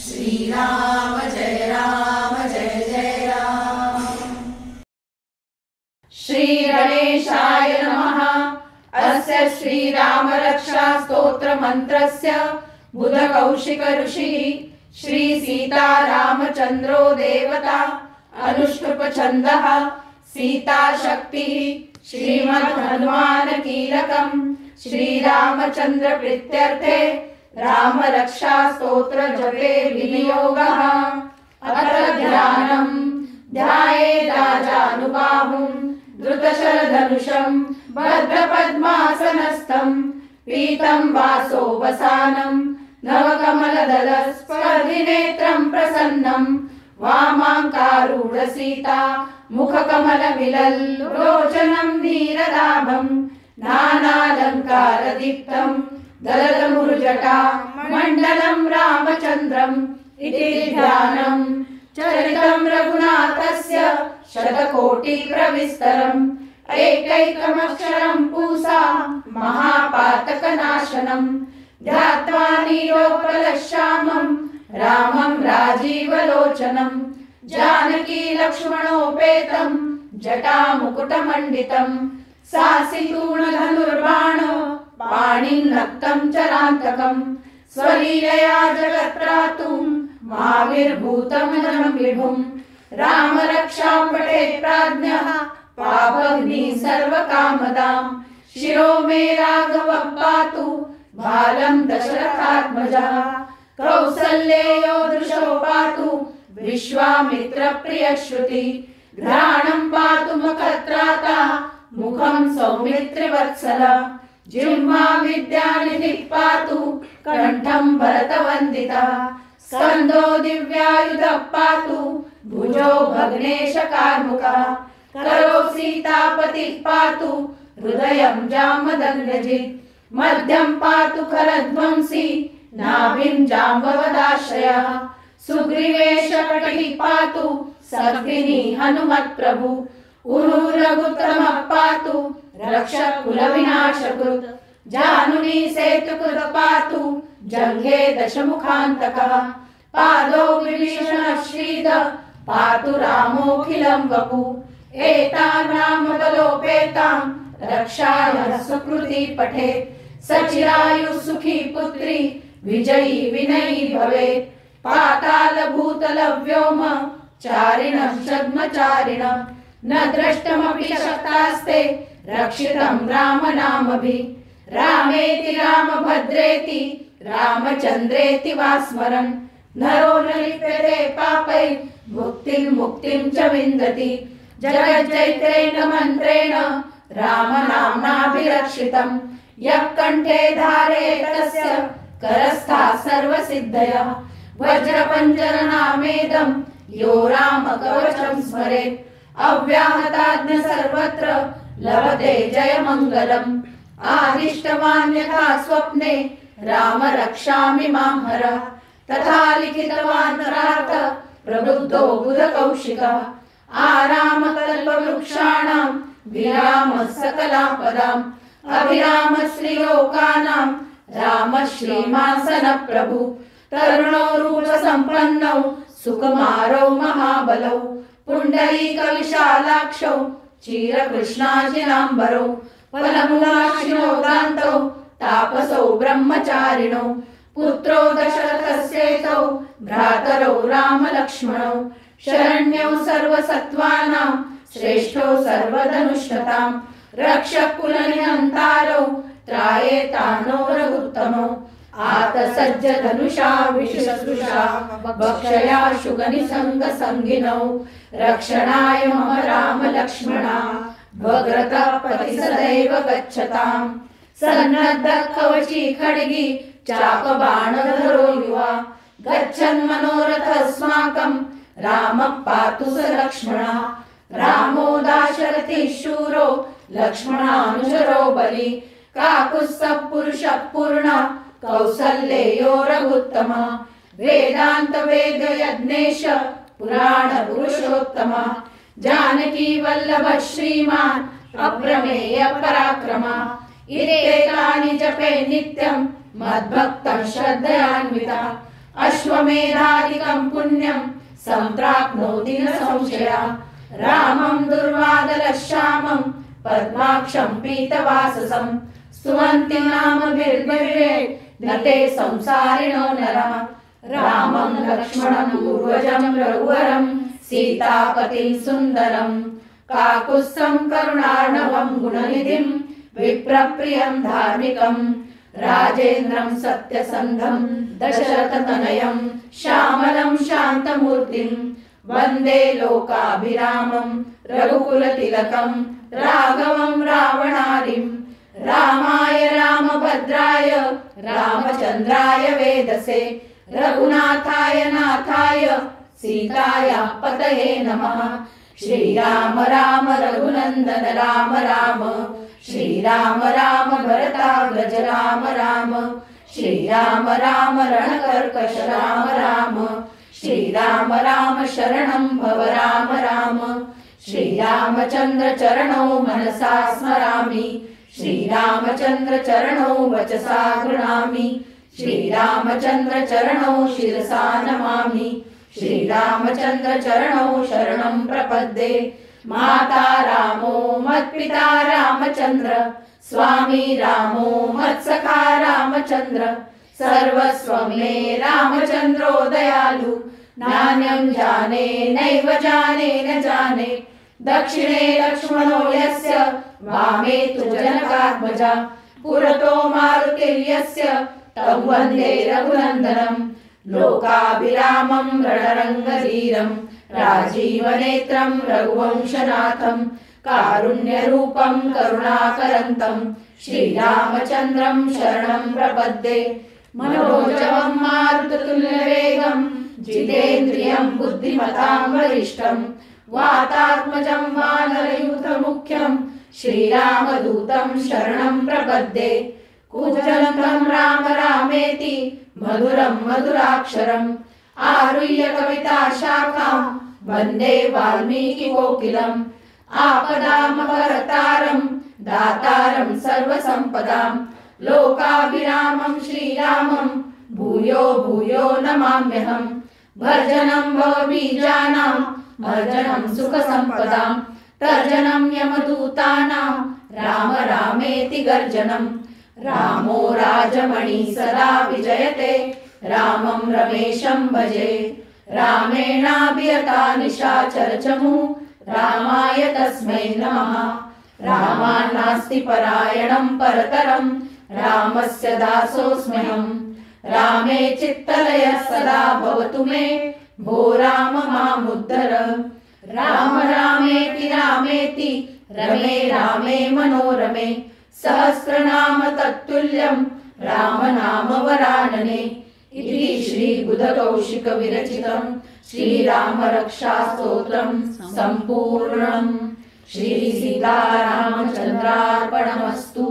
श्रीराम जय राम। श्रीगणेशाय नमः। अस्य श्रीराम रक्षा स्तोत्र मंत्रस्य बुधकौशिक ऋषिः श्री सीता रामचंद्रो देवता अनुष्टुप छन्दः सीता शक्तिः श्रीमद् हनुमान कीलकम् श्रीरामचंद्र प्रीत्यर्थे राम रक्षा स्तोत्र जपे विनियोगः। अत्र ध्यानम् ध्यायेदाजानुबाहुं धृतशरधनुषं भद्रपद्मासनस्थं पीतं वासोपसानं नवकमलदलस्पर्धिनेत्रं प्रसन्नं वामाङ्कारूढसीता मुखकमलविलल्लोचनं नीरदाभं नानालङ्कारदीप्तं दलदमुरुजटा मण्डलं रामचन्द्रम् इति ध्यानम्। चरितं रघुनाथस्य शतकोटिप्रविस्तरम् एकैकमक्षरं पूसा महापातकनाशनम् ध्यात्वा नीलोत्पलश्यामं रामं राजीवलोचनं जानकी लक्ष्मणोपेतं जटामुकुटमण्डितं सासितूणधनुर्बाणो पाणिन्नक्तं चरान्तकं स्वलीलया जगत्त्रातुं माविर्भूतमजं विभुं रामरक्षां पठेत् प्राज्ञः पापग्निः सर्वकामदां शिरो मे राघवः पातु बालं दशरथात्मजः कौसल्येयो दृशो पातु विश्वामित्रप्रियश्रुति घ्राणं पातु मखत्राता मुखं सौमित्रिवत्सल जिह्वा विद्यानिधिः पातु कण्ठं भरतवन्दितः स्कन्दो दिव्यायुधः पातु भुजो भग्नेशकार्मुकः करो सीतापतिः पातु हृदयं जामदग्नजित् मध्यं पातु खरध्वंसी नाभिं जाम्बवदाश्रयः सुग्रीवेशकटिः पातु सद्गिनी हनुमत्प्रभु उरुरघुत्तमः पातु रक्षकुलविनाशकृत् जानुनी सेतुकृत् पातु जङ्घे दशमुखान्तकः पादौ विभीषणः श्रीधः पातु रामोऽखिलं वपुः एतान् रामबलोपेतां रक्षाय सुकृती पठेत् सचिरायुः सुखी पुत्री विजयी विनयी भवेत् पातालभूतलव्योम चारिणः छद्मचारिणः न द्रष्टमपि शक्तास्ते रक्षितं रामनामभिः रामेति रामभद्रेति रामचन्द्रेति वा स्मरन् नरो न लिप्यते पापैः मुक्तिं च विन्दति जगज्जैत्रेण मन्त्रेण रामनाम्नाभिरक्षितं यः कण्ठे धारयेत् तस्य करस्थाः सर्वसिद्धयः वज्रपञ्जरनामेदं यो रामकवचं स्मरेत् अव्याहताज्ञ सर्वत्र लभते जयमङ्गलम् आदिष्टवान् यथा स्वप्ने राम रक्षामि मां हरः तथा लिखितवान् रात प्रबुद्धो बुधकौशिकः आरामकल्पवृक्षाणां विरामः सकलापदाम् अभिरामः श्रीलोकानां रामः श्रीमासनप्रभु तरुणो रूपसम्पन्नौ सुकुमारौ महाबलौ पुण्डरीकविशालाक्षौ चिरकृष्णाजिनाम्बरौ फलमूलाक्षिणो दान्तौ तापसौ ब्रह्मचारिणौ पुत्रो दशरथस्येतौ भ्रातरौ रामलक्ष्मणौ शरण्यौ सर्वसत्त्वानां श्रेष्ठौ सर्वधनुष्ठतां रक्षकुलनिहन्तारौ त्रायेतानो रघुत्तमौ आतसज्ज धनुषा विशुश्रुषा भक्षया शुगनिसङ्गसङ्गिनौ रक्षणाय मम राम लक्ष्मणा भद्रता पति सदैव गच्छताम् सन्नद्धः कवची खड्गी चापबाणधरो युवा गच्छन् मनोरथस्माकं रामः पातु स लक्ष्मणः रामो दाशरथिः शूरो लक्ष्मणानुचरो बली काकुत्स्थः पुरुषः पूर्णः कौसल्येयो रघुत्तमः वेदांत वेदयज्ञेश पुराण पुरुषोत्तमः जानकी वल्लभ श्रीमान् अप्रमेय पराक्रमः इत्येतानि जपे नित्यं मद्भक्तं श्रद्धयान्वितः अश्वमेधादिकं पुण्यं सम्प्राप्नोति न संशयः रामं दुर्वादलश्यामं पद्माक्षं पीतवाससं स्तुवन्ति नामभिर्भवे न ते संसारिणो नरः रामं लक्ष्मणं पूर्वजं रघुवरं सीतापतिं सुन्दरं काकुत्स्थं करुणार्णवं गुणनिधिं विप्रप्रियं धार्मिकं राजेन्द्रं सत्यसन्धं दशरथतनयं श्यामलं शान्तमूर्तिं वन्दे लोकाभिरामं रघुकुलतिलकं राघवं रावणारिं रामाय रामभद्राय रामचन्द्राय वेदसे रघुनाथाय नाथाय सीताया पतये नमः श्रीराम राम रघुनन्दन राम राम श्रीराम राम भरताग्रज राम राम श्रीराम राम रणकर्कश राम राम श्रीराम राम शरणं भव राम राम श्रीरामचन्द्र चरणौ मनसा स्मरामि श्रीरामचन्द्र चरणौ वचसा गृह्णामि श्रीरामचन्द्र चरणौ शिरसा नमामि श्रीरामचन्द्र चरणौ शरणं प्रपद्ये माता रामो मत्पिता रामचन्द्र स्वामी रामो मत्सखा रामचन्द्र सर्वस्वं मे रामचन्द्रो दयालु नान्यं जाने नैव जाने न जाने दक्षिणे लक्ष्मणो यस्य वामे तु जनकात्मजा पुरतो मारुतिर्यस्य तं वन्दे रघुनन्दनं लोकाभिरामं रणरङ्गधीरं राजीवनेत्रं रघुवंशनाथं कारुण्यरूपं करुणाकरन्तं श्रीरामचन्द्रं शरणं प्रपद्ये मनोजवं मारुततुल्यवेगं जितेन्द्रियं बुद्धिमतां वरिष्ठं वातात्मजं वानरयूथमुख्यं श्रीरामदूतं शरणं प्रपद्ये कूजन्तं राम रामेति मधुरं मधुराक्षरम् आरुह्य कविताशाखां वन्दे वाल्मीकिकोकिलम् आपदामपहर्तारं दातारं सर्वसम्पदां लोकाभिरामं श्रीरामं भूयो भूयो नमाम्यहम् भर्जनं भवबीजानां भर्जनं सुखसम्पदां तर्जनं यमदूतानां राम रामेति गर्जनं रामो राजमणि सदा विजयते रामं रमेशं भजे रामेणाभियता निशाचरचमु रामाय तस्मै नमः रामान्नास्ति परायणं परतरं रामस्य दासोऽस्म्यहम् रामे चित्तलयः सदा भवतु मे भो राम मामुद्धर राम रामेति रामेति रमे रामे मनोरमे सहस्रनाम तत्तुल्यं राम नाम वरानने इति श्रीबुधकौशिक विरचितं श्रीराम रक्षा स्तोत्रं सम्पूर्णम् श्री सीतारामचन्द्रार्पणमस्तु।